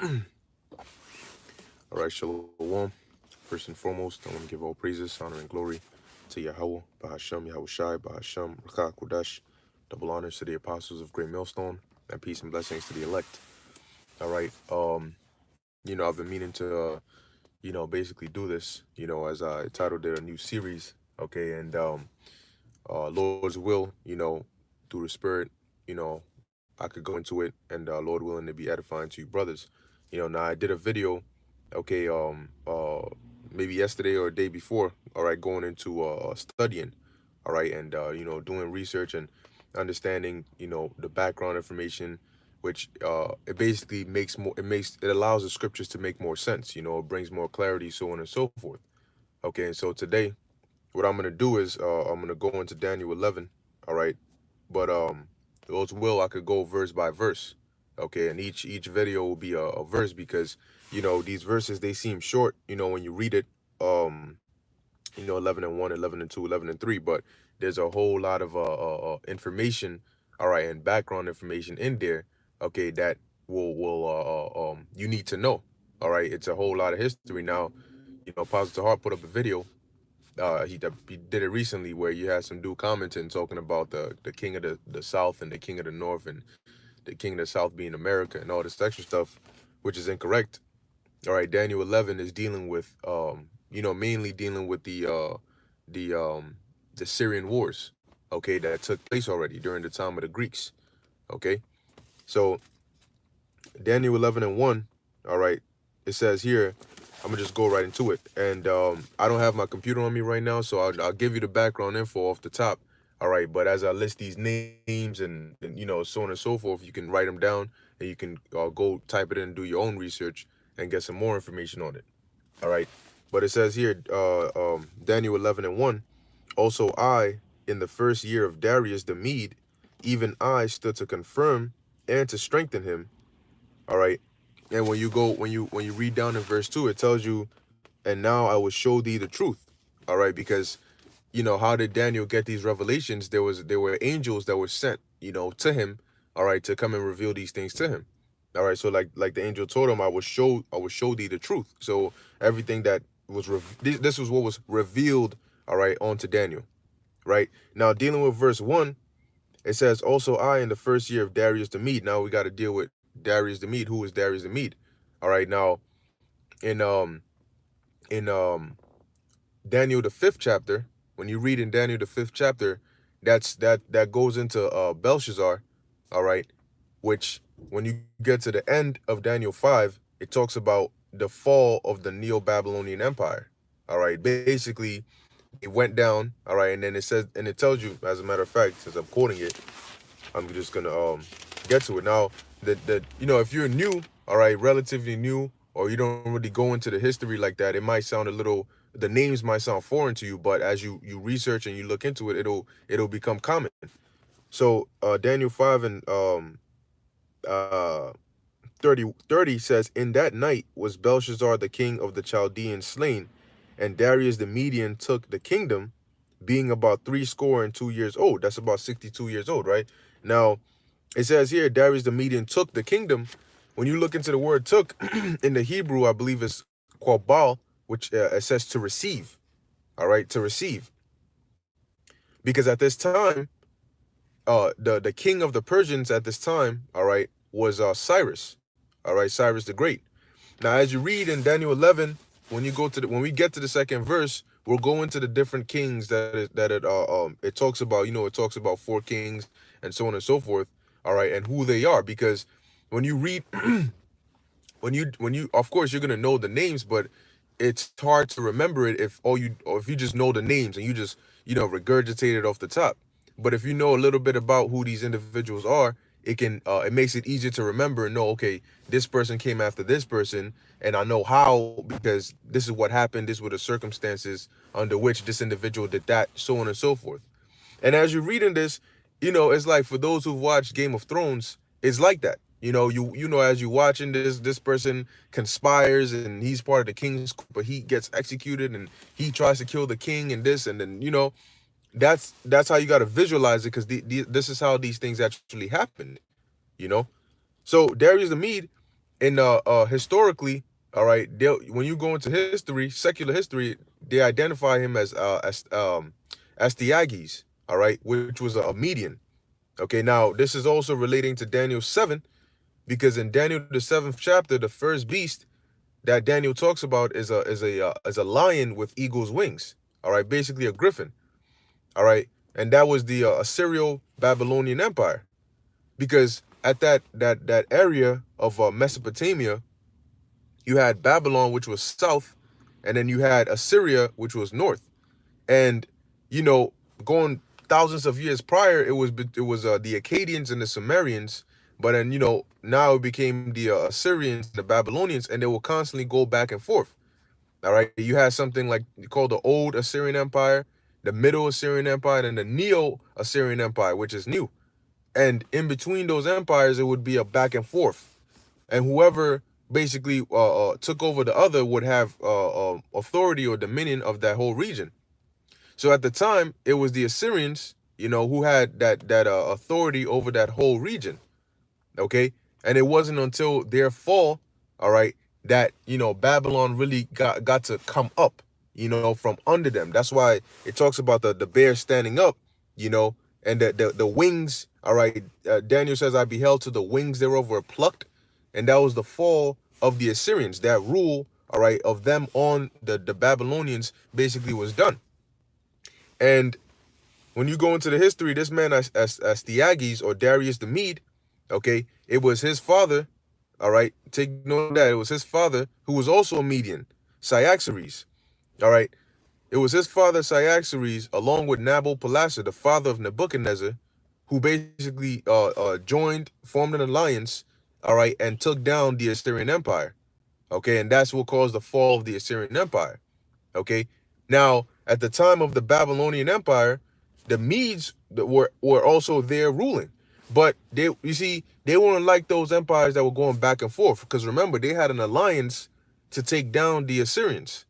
All right, shalom. First and foremost, I want to give all praises, honor, and glory to Yahweh, Bahasham, Yahushai, Bahasham, Rakah, Kodash. Double honors to the apostles of Great Millstone, and peace and blessings to the elect. All right. I've been meaning to, basically do this, as I titled it a new series. Okay, and Lord's will, through the Spirit, you know, I could go into it, and Lord willing, to be edifying to you brothers. Now I did a video, okay, maybe yesterday or a day before, all right, going into studying, all right, and doing research and understanding, the background information, which it basically it allows the scriptures to make more sense, it brings more clarity, so on and so forth. Okay, and so today, what I'm gonna do is I'm gonna go into Daniel 11, all right, but Lord's will, I could go verse by verse. Okay, and each video will be a verse, because these verses, they seem short, when you read it, 11 and 1, 11 and 2, 11 and 3, but there's a whole lot of information, all right, and background information in there, okay, that will you need to know. All right, it's a whole lot of history. Now, Positive Heart put up a video, he did it recently, where you had some dude commenting, talking about the king of the South and the king of the North, and the king of the South being America and all this extra stuff, which is incorrect. All right, Daniel 11 is dealing with mainly dealing with the Syrian wars, okay, that took place already during the time of the Greeks. Okay, so Daniel 11 and 1, all right, it says here, I'm gonna just go right into it. And I don't have my computer on me right now, so I'll give you the background info off the top. All right, but as I list these names and so on and so forth, you can write them down, and you can go type it in and do your own research and get some more information on it. All right, but it says here, Daniel 11 and 1. Also I, in the first year of Darius the Mede, even I stood to confirm and to strengthen him. All right, and when you read down in verse 2, it tells you, and now I will show thee the truth. All right, because how did Daniel get these revelations? There were angels that were sent, to him, all right, to come and reveal these things to him. All right, so like the angel told him, I will show thee the truth. So everything that was this was what was revealed, all right, onto Daniel. Right, now, dealing with verse 1, it says, also I, in the first year of Darius the Mede. Now we got to deal with Darius the Mede. Who is Darius the Mede? All right, now in Daniel the 5th chapter, when you read in Daniel the 5th chapter, that goes into Belshazzar, all right, which, when you get to the end of Daniel 5, it talks about the fall of the Neo-Babylonian Empire. All right, basically, it went down, all right, and then it says, and it tells you, as a matter of fact, since I'm quoting it, I'm just gonna get to it now. That if you're new, all right, relatively new, or you don't really go into the history like that, it might sound a little. The names might sound foreign to you, but as you research and you look into it, it'll become common. So Daniel 5 and uh 30 says, in that night was Belshazzar the king of the Chaldeans slain, and Darius the Median took the kingdom, being about 62 years old. That's about 62 years old, right? Now, it says here, Darius the Median took the kingdom. When you look into the word took, in the Hebrew, I believe it's quabal, which it says to receive. All right, to receive. Because at this time, the king of the Persians at this time, all right, was Cyrus. All right, Cyrus the Great. Now, as you read in Daniel 11, when we get to the second verse, we'll go into the different kings it talks about. It talks about four kings and so on and so forth. All right, and who they are, because when you read, when you of course you're gonna know the names, but it's hard to remember it if you just know the names and you just regurgitate it off the top. But if you know a little bit about who these individuals are, it makes it easier to remember and know, okay, this person came after this person, and I know how, because this is what happened, this were the circumstances under which this individual did that, so on and so forth. And as you're reading this, it's like, for those who've watched Game of Thrones, it's like that. As you're watching this person conspires, and he's part of the king's, but he gets executed, and he tries to kill the king, and this, and then that's how you got to visualize it, because this is how these things actually happened. you know so Darius the Mede, in historically, all right, when you go into history, secular history, they identify him as the Aggies, all right, which was a median. Okay, now this is also relating to Daniel 7, because in Daniel the 7th chapter, the first beast that Daniel talks about is a lion with eagle's wings. All right, basically a griffin. All right, and that was the Assyrio-Babylonian Empire, because at that area of Mesopotamia, you had Babylon, which was south, and then you had Assyria, which was north. And you know, going thousands of years prior, it was the Akkadians and the Sumerians, but then now it became the Assyrians and the Babylonians, and they will constantly go back and forth. All right, you had something like called the Old Assyrian Empire, the Middle Assyrian Empire, and the Neo Assyrian Empire, which is new. And in between those empires, it would be a back and forth, and whoever basically took over the other would have authority or dominion of that whole region. So at the time, it was the Assyrians, who had that authority over that whole region. Okay, and it wasn't until their fall, all right, that Babylon really got to come up, from under them. That's why it talks about the bear standing up, and the wings. All right, Daniel says, "I beheld till the wings thereof were plucked," and that was the fall of the Assyrians. That rule, all right, of them on the Babylonians basically was done. And when you go into the history, this man Astyages, or Darius the Mede, okay, it was his father, all right, take note of that. It was his father who was also a Median, Cyaxares, all right. It was his father Cyaxares, along with Nabopolassar, the father of Nebuchadnezzar, who basically formed an alliance, all right, and took down the Assyrian Empire, okay, and that's what caused the fall of the Assyrian Empire, okay. Now, at the time of the Babylonian Empire, the Medes were also there ruling, but they weren't like those empires that were going back and forth, because remember, they had an alliance to take down the Assyrians.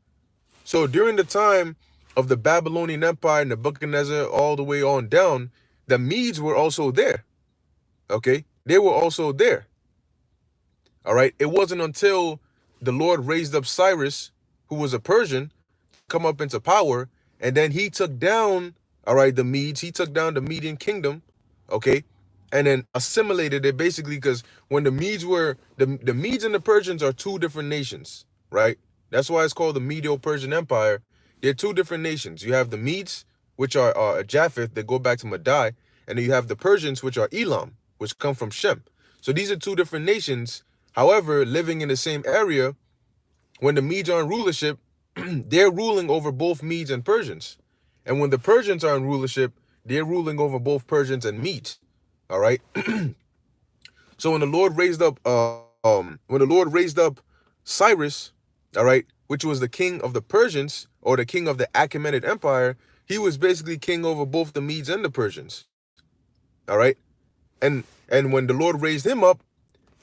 So during the time of the Babylonian Empire, Nebuchadnezzar, all the way on down, the Medes were also there. Okay, they were also there. All right, it wasn't until the Lord raised up Cyrus, who was a Persian, to come up into power, and then he took down, all right, the Medes. He took down the Median kingdom, okay, and then assimilated it, basically, because when the Medes were the Medes and the Persians are two different nations, right? That's why it's called the Medo-Persian Empire. They're two different nations. You have the Medes, which are Japheth, that go back to Madai, and then you have the Persians, which are Elam, which come from Shem. So these are two different nations. However, living in the same area, when the Medes are in rulership, they're ruling over both Medes and Persians. And when the Persians are in rulership, they're ruling over both Persians and Medes. All right. So when the Lord raised up Cyrus, all right, which was the king of the Persians, or the king of the Achaemenid Empire, he was basically king over both the Medes and the Persians. All right. And when the Lord raised him up,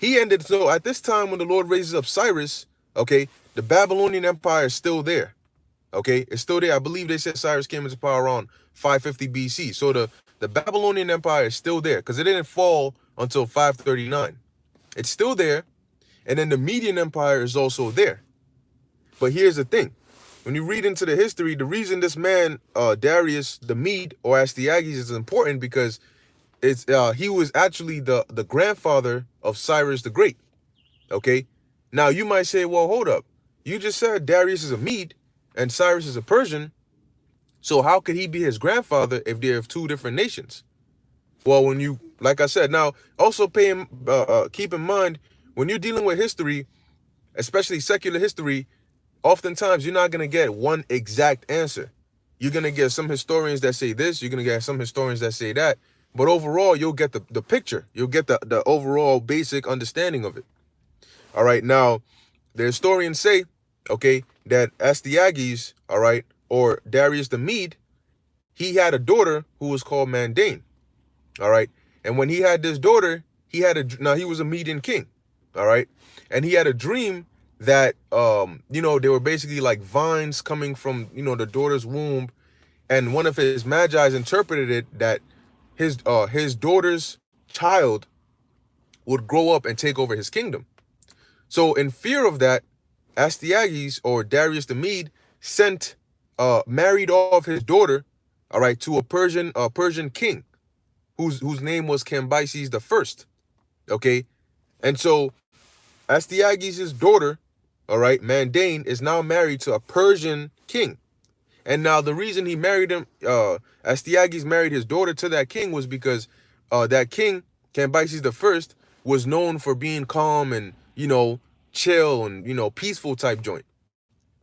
so at this time when the Lord raises up Cyrus, okay, the Babylonian Empire is still there. Okay, it's still there. I believe they said Cyrus came into power around 550 BC. So the Babylonian Empire is still there, because it didn't fall until 539. It's still there. And then the Median Empire is also there. But here's the thing. When you read into the history, the reason this man, Darius the Mede, or Astyages, is important, because he was actually the grandfather of Cyrus the Great. Okay? Now, you might say, well, hold up. You just said Darius is a Mede and Cyrus is a Persian. So how could he be his grandfather if they're of two different nations? Well, like I said, now also keep in mind, when you're dealing with history, especially secular history, oftentimes you're not going to get one exact answer. You're going to get some historians that say this, you're going to get some historians that say that, but overall, you'll get the picture. You'll get the overall basic understanding of it. All right, now, the historians say, okay, that Astyages, all right, or Darius the Mede, he had a daughter who was called Mandane, all right? And when he had this daughter, now he was a Median king, all right? And he had a dream that, they were basically like vines coming from, the daughter's womb. And one of his magi's interpreted it that his daughter's child would grow up and take over his kingdom. So in fear of that, Astyages, or Darius the Mede, married off his daughter, all right, to a Persian king whose name was Cambyses the First. Okay, and so Astyages' daughter, all right, Mandane, is now married to a Persian king. And now the reason he married him, Astyages married his daughter to that king, was because that king, Cambyses the First, was known for being calm and, chill and, peaceful type joint.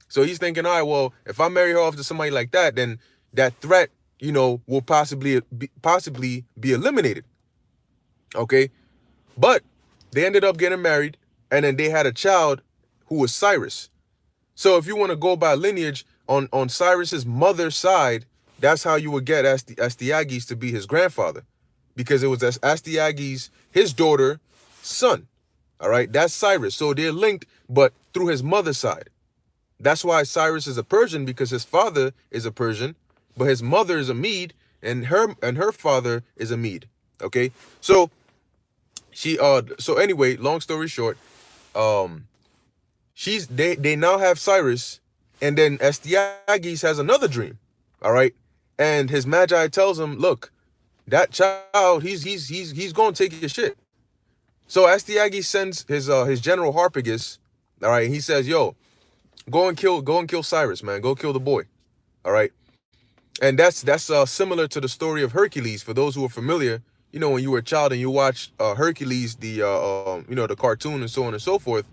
So he's thinking, all right, well, if I marry her off to somebody like that, then that threat, will possibly be eliminated. Okay, but they ended up getting married, and then they had a child who was Cyrus. So if you want to go by lineage, on Cyrus's mother's side, that's how you would get Astyages to be his grandfather, because it was Astyages, his daughter, son. All right, that's Cyrus. So they're linked, but through his mother's side. That's why Cyrus is a Persian, because his father is a Persian, but his mother is a Mede, and her father is a Mede. Okay, so anyway, long story short, they now have Cyrus, and then Astyages has another dream. All right, and his magi tells him, look, that child, he's going to take your shit. So Astyages sends his general Harpagus. All right, he says, yo, go and kill Cyrus, man. Go kill the boy. All right, and that's similar to the story of Hercules. For those who are familiar, when you were a child and you watched Hercules, the cartoon and so on and so forth.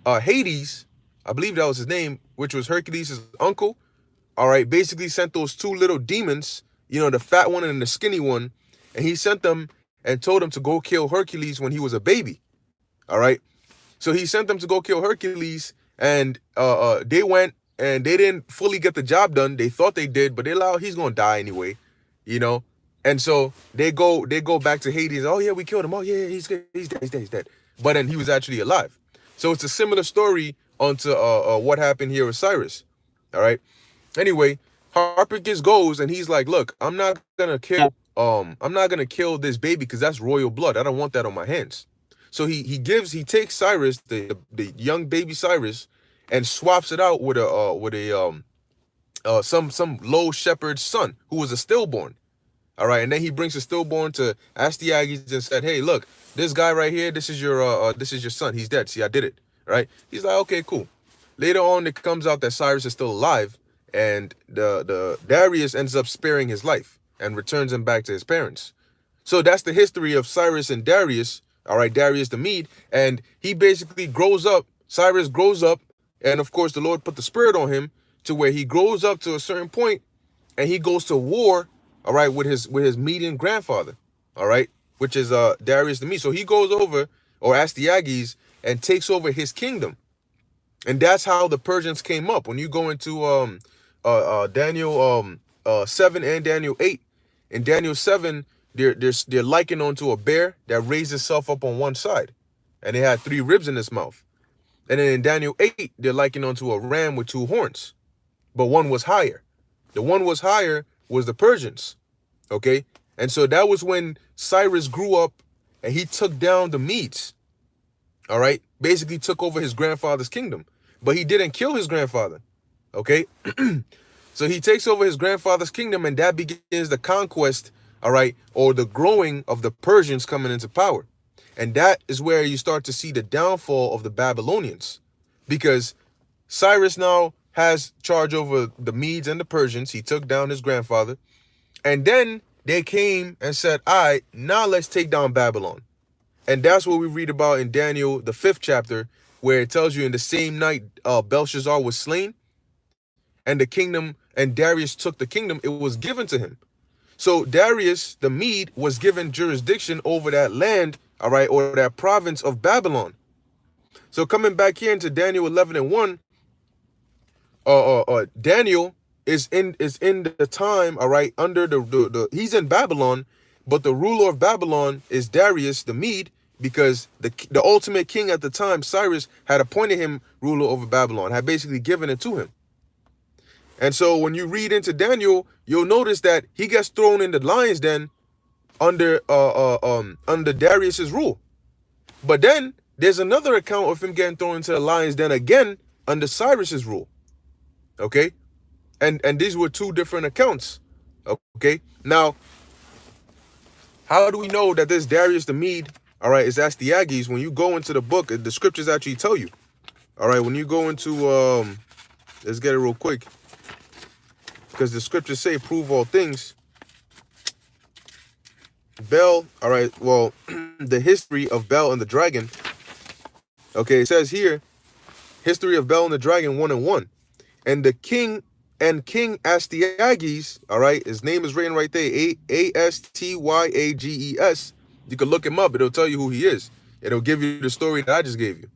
Hades, I believe that was his name, which was Hercules' uncle, all right, basically sent those two little demons, the fat one and the skinny one, and he sent them and told them to go kill Hercules when he was a baby. All right, so he sent them to go kill Hercules, and they went, and they didn't fully get the job done. They thought they did, but he's gonna die anyway, and so they go back to Hades. Oh yeah, we killed him. Oh yeah, he's dead. He's dead. But then he was actually alive. So it's a similar story onto what happened here with Cyrus. All right. Anyway, Harpagus goes, and he's like, look, I'm not gonna kill this baby, because that's royal blood. I don't want that on my hands. So he takes Cyrus, the young baby Cyrus, and swaps it out with some low shepherd's son who was a stillborn. All right, and then he brings the stillborn to Astyages and said, hey, look, this guy right here, this is your son. He's dead. See, I did it. Right? He's like, okay, cool. Later on, it comes out that Cyrus is still alive, and the Darius ends up sparing his life and returns him back to his parents. So that's the history of Cyrus and Darius. All right, Darius the Mede, and he basically grows up. Cyrus grows up, and of course, the Lord put the spirit on him to where he grows up to a certain point, and he goes to war. All right, with his Median grandfather, all right, which is Darius the Mede. So he goes over, or Astyages, and takes over his kingdom, and that's how the Persians came up. When you go into Daniel 7 and Daniel 8, in Daniel 7, they're likened onto a bear that raised itself up on one side, and it had 3 ribs in its mouth. And then in Daniel 8, they're likened onto a ram with 2 horns, but one was higher. The one was higher was the Persians. Okay, and so that was when Cyrus grew up, and he took down the Medes. All right, basically took over his grandfather's kingdom, but he didn't kill his grandfather. Okay, so he takes over his grandfather's kingdom, and that begins the conquest, all right, or the growing of the Persians coming into power. And that is where you start to see the downfall of the Babylonians, because Cyrus now has charge over the Medes and the Persians. He took down his grandfather, and then they came and said, all right, now let's take down Babylon. And that's what we read about in Daniel, the 5th chapter, where it tells you in the same night Belshazzar was slain, and the kingdom, and Darius took the kingdom. It was given to him. So Darius the Mede was given jurisdiction over that land, all right, or that province of Babylon. So coming back here into Daniel 11 and 1, Daniel is in the time, all right, under the he's in Babylon, but the ruler of Babylon is Darius the Mede, because the ultimate king at the time, Cyrus, had appointed him ruler over Babylon, had basically given it to him. And so when you read into Daniel, you'll notice that he gets thrown in the lion's den under Darius's rule. But then there's another account of him getting thrown into the lion's den again under Cyrus's rule. Okay, and these were two different accounts. Okay, now how do we know that this Darius the Mede, all right, is Astyages? When you go into the book, the scriptures actually tell you. All right, when you go into let's get it real quick, because the scriptures say prove all things. Bel, all right, well, the history of Bel and the dragon. Okay, it says here, history of Bel and the dragon 1:1. And the king and King Astyages, all right, his name is written right there, Astyages. You can look him up, it'll tell you who he is. It'll give you the story that I just gave you.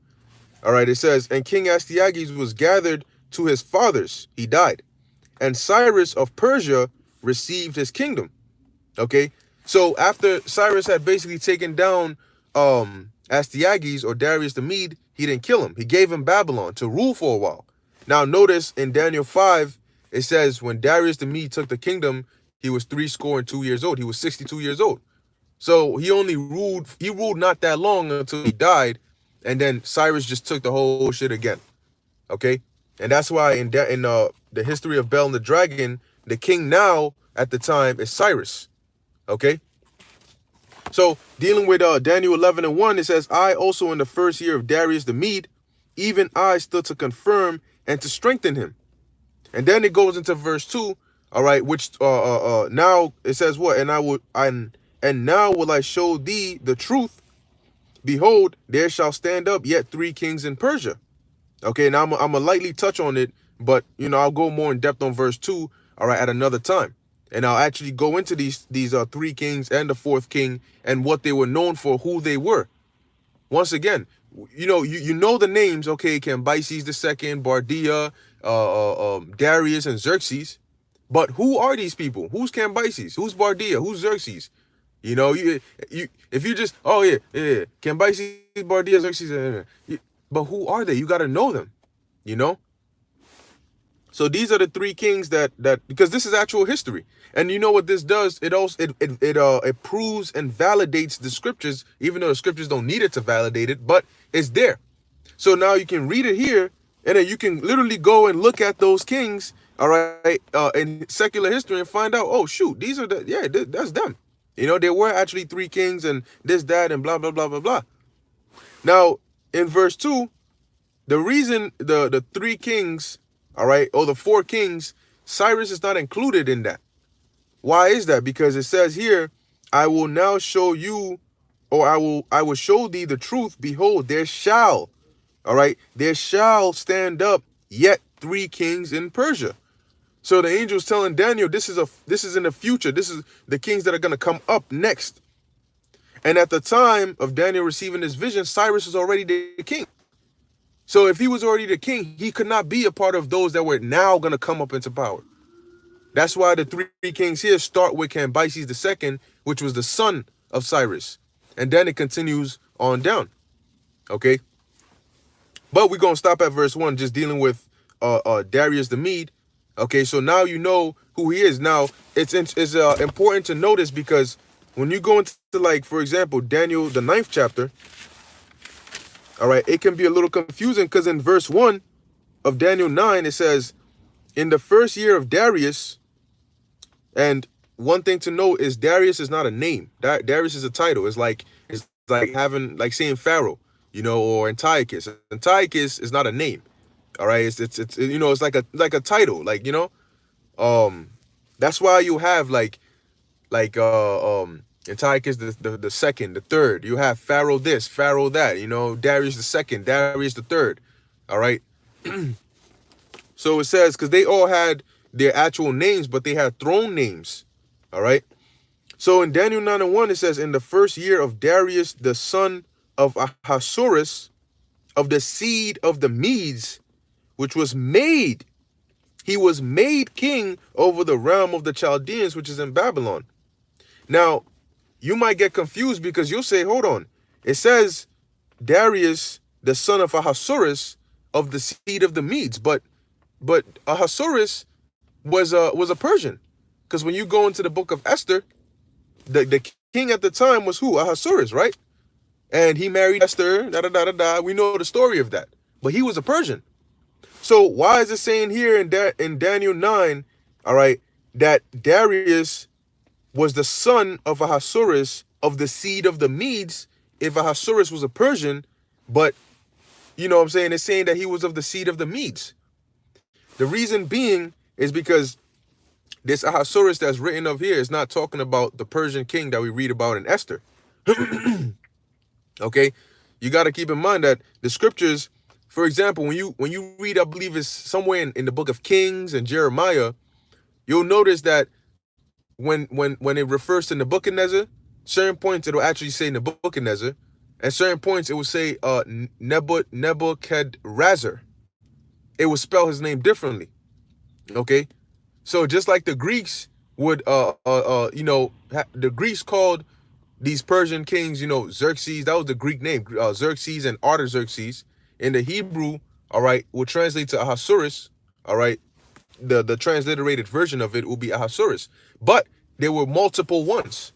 All right, it says, and King Astyages was gathered to his fathers, he died, and Cyrus of Persia received his kingdom. Okay, so after Cyrus had basically taken down Astyages or Darius the Mede, he didn't kill him. He gave him Babylon to rule for a while. Now notice in Daniel 5, it says when Darius the Mede took the kingdom, he was 62 years old. He was 62 years old. So he ruled not that long until he died, and then Cyrus just took the whole shit again. Okay? And that's why in the history of Bel and the dragon, the king now at the time is Cyrus. Okay? So dealing with Daniel 11:1, it says, I also in the first year of Darius the Mede, even I stood to confirm and to strengthen him. And then it goes into verse 2, all right, which now it says what? And now will I show thee the truth. Behold, there shall stand up yet 3 kings in Persia. Okay, now I'm gonna lightly touch on it, but I'll go more in depth on verse 2, all right, at another time. And I'll actually go into these 3 kings and the 4th king and what they were known for, who they were. Once again, you know the names, okay, Cambyses II, Bardia, Darius, and Xerxes. But who are these people? Who's Cambyses? Who's Bardia? Who's Xerxes? If you just, oh yeah, Cambyses, Bardia, Xerxes, but who are they? You got to know them, So these are the 3 kings that because this is actual history. And you know what this does? It also it proves and validates the scriptures, even though the scriptures don't need it to validate it, but it's there. So now you can read it here, and then you can literally go and look at those kings, all right, in secular history and find out, oh shoot, these are that's them. There were actually 3 kings and this, that, and blah, blah, blah, blah, blah. Now, in verse 2, the reason the 3 kings, all right, or the 4 kings, Cyrus is not included in that. Why is that? Because it says here, I will now show you, or I will show thee the truth. Behold, there shall stand up yet 3 kings in Persia. So the angel's telling Daniel, this is in the future. This is the kings that are going to come up next. And at the time of Daniel receiving this vision, Cyrus is already the king. So if he was already the king, he could not be a part of those that were now going to come up into power. That's why the 3 kings here start with Cambyses II, which was the son of Cyrus. And then it continues on down. Okay? But we're going to stop at verse 1, just dealing with Darius the Mede. Okay, so now you know who he is. Now, it's important to notice because when you go into, like, for example, Daniel, the 9th chapter, all right, it can be a little confusing because in verse 1 of Daniel 9, it says, in the first year of Darius, and one thing to note is Darius is not a name. Darius is a title. It's like having, like saying Pharaoh, or Antiochus. Antiochus is not a name. All right, it's like a title, that's why you have like Antiochus the second, the third. You have Pharaoh this, Pharaoh that. Darius the second, Darius the third. All right. So it says because they all had their actual names, but they had throne names. All right. So in Daniel 9:1 it says, in the first year of Darius the son of Ahasuerus, of the seed of the Medes, which he was made king over the realm of the Chaldeans, which is in Babylon. Now, you might get confused because you'll say, hold on. It says Darius, the son of Ahasuerus, of the seed of the Medes, but Ahasuerus was a Persian. Because when you go into the book of Esther, the king at the time was who? Ahasuerus, right? and he married Esther, da da da da da. We know the story of that. But he was a Persian. So why is it saying here in Daniel 9, all right, that Darius was the son of Ahasuerus of the seed of the Medes, if Ahasuerus was a Persian, but you know what I'm saying, it's saying that he was of the seed of the Medes. The reason being is because this Ahasuerus that's written of here is not talking about the Persian king that we read about in Esther. Okay, you got to keep in mind that the scriptures, for example, when you read, I believe it's somewhere in the book of Kings and Jeremiah, you'll notice that when it refers to Nebuchadnezzar, certain points it'll actually say Nebuchadnezzar, and certain points it will say Nebuchadrezzar. It will spell his name differently. Okay, so just like the Greeks would the Greeks called these Persian kings, Xerxes, that was the Greek name, Xerxes and Artaxerxes. In the Hebrew, all right, will translate to Ahasuerus, all right. The transliterated version of it will be Ahasuerus, but there were multiple ones.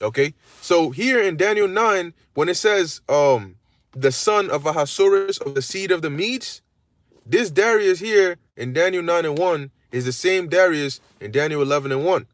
Okay, so here in Daniel 9, when it says the son of Ahasuerus of the seed of the Medes, this Darius here in Daniel 9 and 1 is the same Darius in Daniel 11 and 1.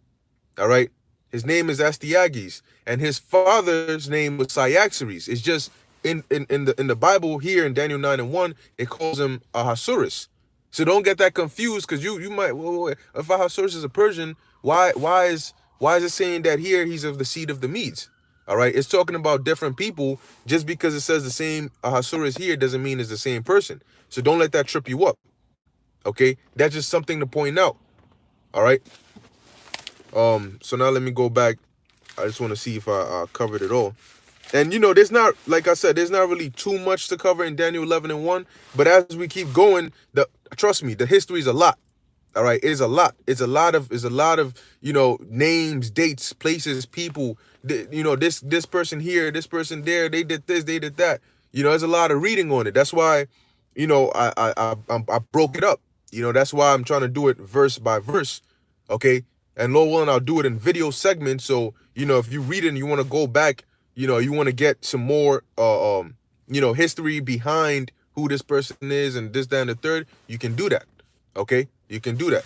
All right. His name is Astyages, and his father's name was Cyaxares. It's just in the Bible here in Daniel 9 and 1, it calls him Ahasuerus. So don't get that confused, because you might, wait, if Ahasuerus is a Persian, why is it saying that here he's of the seed of the Medes? All right, it's talking about different people. Just because it says the same Ahasuerus here doesn't mean it's the same person. So don't let that trip you up. Okay, that's just something to point out. All right. So now let me go back. I just want to see if I covered it all. And there's not, like I said, there's not really too much to cover in Daniel 11 and 1. But as we keep going, trust me, the history is a lot. All right, it's a lot. It's a lot of names, dates, places, people. This person here, this person there. They did this, they did that. There's a lot of reading on it. That's why, I broke it up. That's why I'm trying to do it verse by verse. Okay, and Lord willing, I'll do it in video segments. So if you read it and you want to go back, you want to get some more, history behind who this person is and this, that, and the third, you can do that. Okay, you can do that.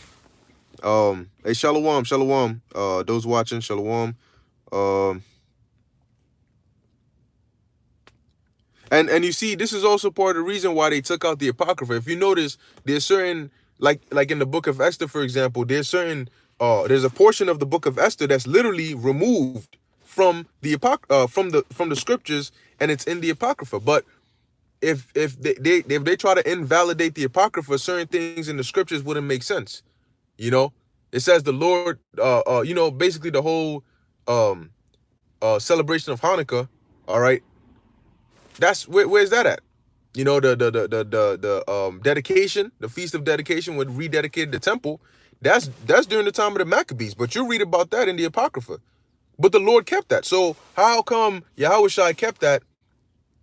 Hey, shalom, those watching, shalom. And you see, this is also part of the reason why they took out the Apocrypha. If you notice, there's certain, like in the book of Esther, for example, there's a portion of the book of Esther that's literally removed from the from the scriptures, and it's in the Apocrypha. But if they try to invalidate the Apocrypha, certain things in the scriptures wouldn't make sense. It says the Lord, basically the whole celebration of Hanukkah. All right, that's where's that at? The dedication, the feast of dedication, when rededicated the temple. That's during the time of the Maccabees, but you read about that in the Apocrypha. But the Lord kept that. So how come Yahushua kept that?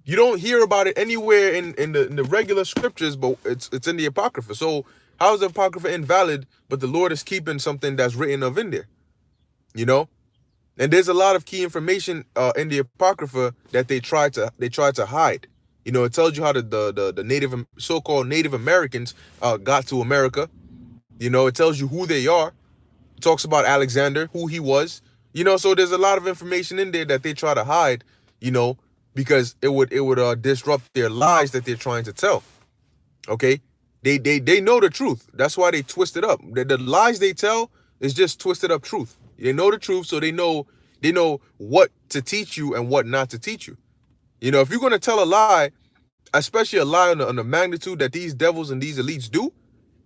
You don't hear about it anywhere in the regular scriptures, but it's in the Apocrypha. So how is the Apocrypha invalid, but the Lord is keeping something that's written of in there? And there's a lot of key information in the Apocrypha that they try to hide. It tells you how the native, so-called Native Americans got to America. It tells you who they are. It talks about Alexander, who he was. So there's a lot of information in there that they try to hide, because it would disrupt their lies that they're trying to tell. Okay, they know the truth. That's why they twist it up. The lies they tell is just twisted up truth. They know the truth, so they know what to teach you and what not to teach you. If you're gonna tell a lie, especially a lie on the magnitude that these devils and these elites do,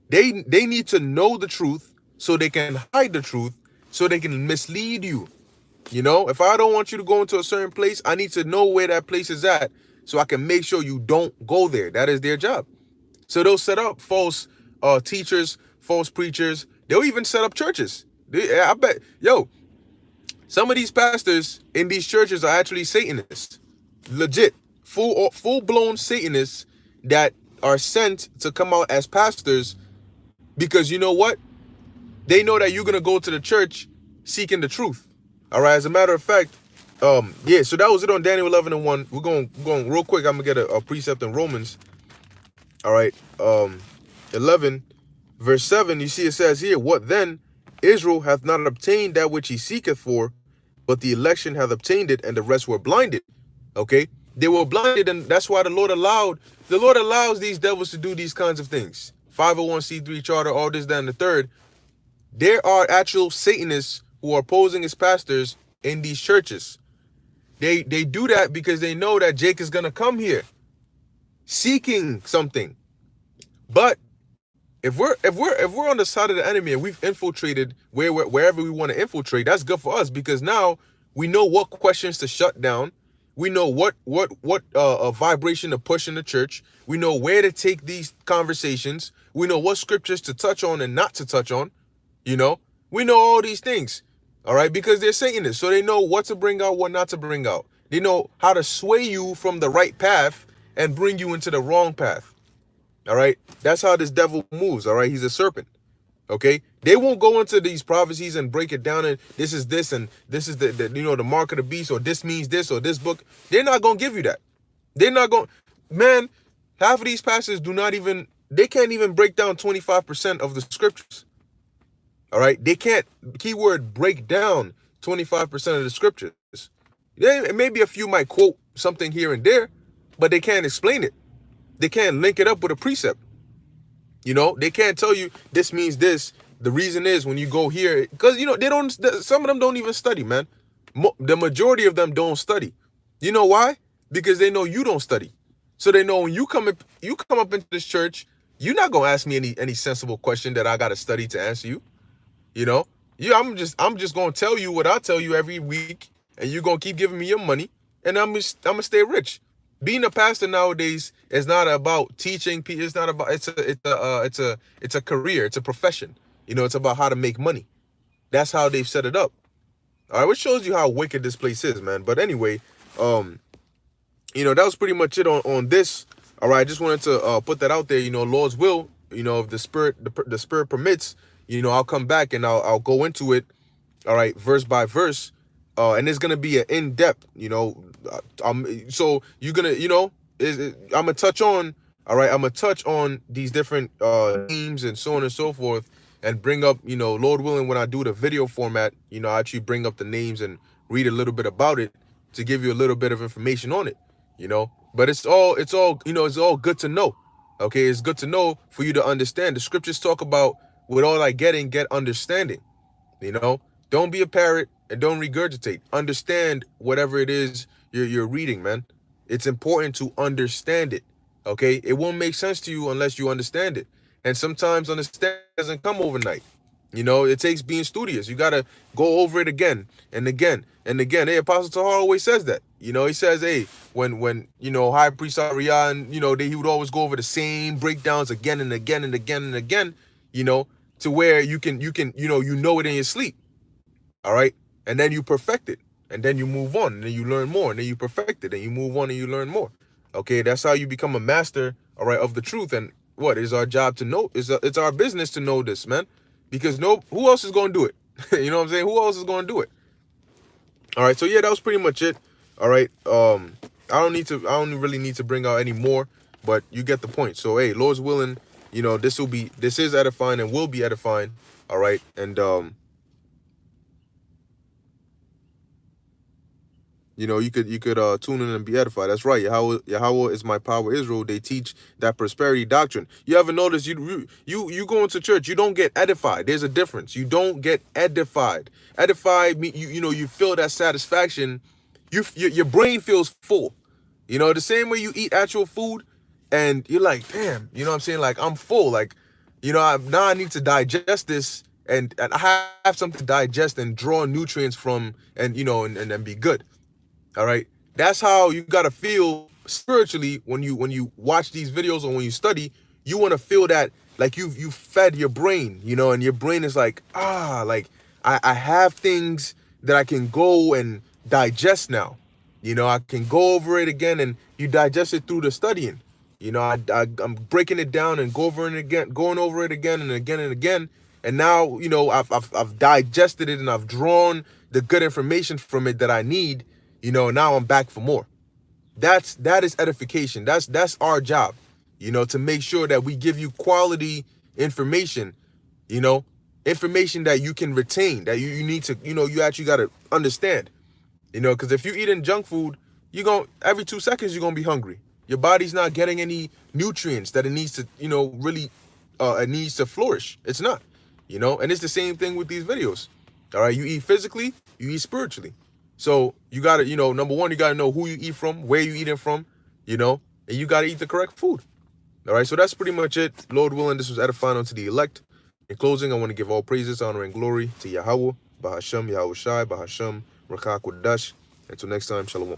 they need to know the truth so they can hide the truth, so they can mislead you. If I don't want you to go into a certain place, I need to know where that place is at so I can make sure you don't go there. That is their job. So they'll set up false teachers, false preachers. They'll even set up churches. I bet, some of these pastors in these churches are actually Satanists. Legit, full-blown Satanists that are sent to come out as pastors, because you know what? They know that you're going to go to the church seeking the truth. All right. As a matter of fact, Yeah, so that was it on Daniel 11 and 1. We're going real quick. I'm gonna get a precept in Romans. All right. 11 verse 7, you see it says here, what then? Israel hath not obtained that which he seeketh for, but the election hath obtained it, and the rest were blinded. Okay? They were blinded, and that's why the Lord allows these devils to do these kinds of things. 501c3 charter, all this, that, and the third. There are actual Satanists who are posing as pastors in these churches. They do that because they know that Jake is gonna come here seeking something. But if we're on the side of the enemy and we've infiltrated wherever we want to infiltrate, that's good for us, because now we know what questions to shut down. We know what vibration to push in the church. We know where to take these conversations. We know what scriptures to touch on and not to touch on. You know, we know all these things. All right, because they're Satanists, so they know what to bring out, what not to bring out. They know how to sway you from the right path and bring you into the wrong path. All right, that's how this devil moves. All right, he's a serpent. Okay, they won't go into these prophecies and break it down, and this is this, and this is the the mark of the beast, or this means this, or this book. They're not gonna give you that. They're not going. Man, half of these pastors they can't even break down 25% of the scriptures. All right, they can't, keyword, break down 25% of the scriptures. Maybe a few might quote something here and there, but they can't explain it. They can't link it up with a precept. They can't tell you this means this. The reason is when you go here, because they don't. Some of them don't even study, man. The majority of them don't study. You know why? Because they know you don't study. So they know when you come up into this church, you're not gonna ask me any sensible question that I gotta study to answer you. I'm just gonna tell you what I tell you every week, and you're gonna keep giving me your money, and I'm gonna stay rich. Being a pastor nowadays is not about teaching people. It's not about it's a career. It's a profession. It's about how to make money. That's how they've set it up. All right, which shows you how wicked this place is, man. But anyway, that was pretty much it on this. All right, I just wanted to put that out there. Lord's will. If the spirit permits, I'll come back and I'll go into it. All right, verse by verse. And it's gonna be an in-depth, so you're gonna, I'm gonna touch on, all right, I'm gonna touch on these different themes and so on and so forth, and bring up, Lord willing, when I do the video format, I actually bring up the names and read a little bit about it to give you a little bit of information on it, But it's all it's all good to know. Okay, it's good to know for you to understand. The scriptures talk about, with all I get understanding. Don't be a parrot and don't regurgitate. Understand whatever it is you're reading, man. It's important to understand it. Okay, it won't make sense to you unless you understand it. And sometimes understanding doesn't come overnight. It takes being studious. You gotta go over it again and again and again. Hey, Apostle Tahar always says that. He says, hey, when High Priest Arian, he would always go over the same breakdowns again and again and again and again. To where you can it in your sleep. All right, and then you perfect it, and then you move on, and then you learn more, and then you perfect it, and you move on, and you learn more. Okay, that's how you become a master, all right, of the truth. And what is our job to know? It's our business to know this, man, because who else is going to do it? You know what I'm saying? Who else is going to do it? All right, so yeah, that was pretty much it. All right, I don't really need to bring out any more, but you get the point. So hey, Lord's willing, this is edifying and will be edifying. All right, and you could tune in and be edified. That's right. Yahweh is my power, Israel. They teach that prosperity doctrine. You ever notice you go into church, you don't get edified. There's a difference. You don't get edified. Edified, you feel that satisfaction. Your brain feels full. The same way you eat actual food, and you're like, damn. You know what I'm saying? Like, I'm full. Like, now I need to digest this, and I have something to digest and draw nutrients from, and and be good. All right, that's how you gotta feel spiritually when you watch these videos, or when you study. You want to feel that, like, you fed your brain, and your brain is like, like I have things that I can go and digest now. I can go over it again, and you digest it through the studying. I'm breaking it down and going over it again and again and again. And now, I've digested it, and I've drawn the good information from it that I need Now I'm back for more. That is edification. That's our job, to make sure that we give you quality information, you know, information that you can retain, that you need to, you actually got to understand, because if you're eating junk food, every 2 seconds you're gonna be hungry. Your body's not getting any nutrients that it needs to, really, it needs to flourish. It's not, and it's the same thing with these videos. All right, you eat physically, you eat spiritually. So you gotta, number one, you gotta know who you eat from, where you eating from, and you gotta eat the correct food. All right, so that's pretty much it. Lord willing, this was edifying unto the elect. In closing, I want to give all praises, honor, and glory to Yahweh, Bahashem, Yahweh Shai, Bahashem, Rakak Wadash. Until next time, Shalom.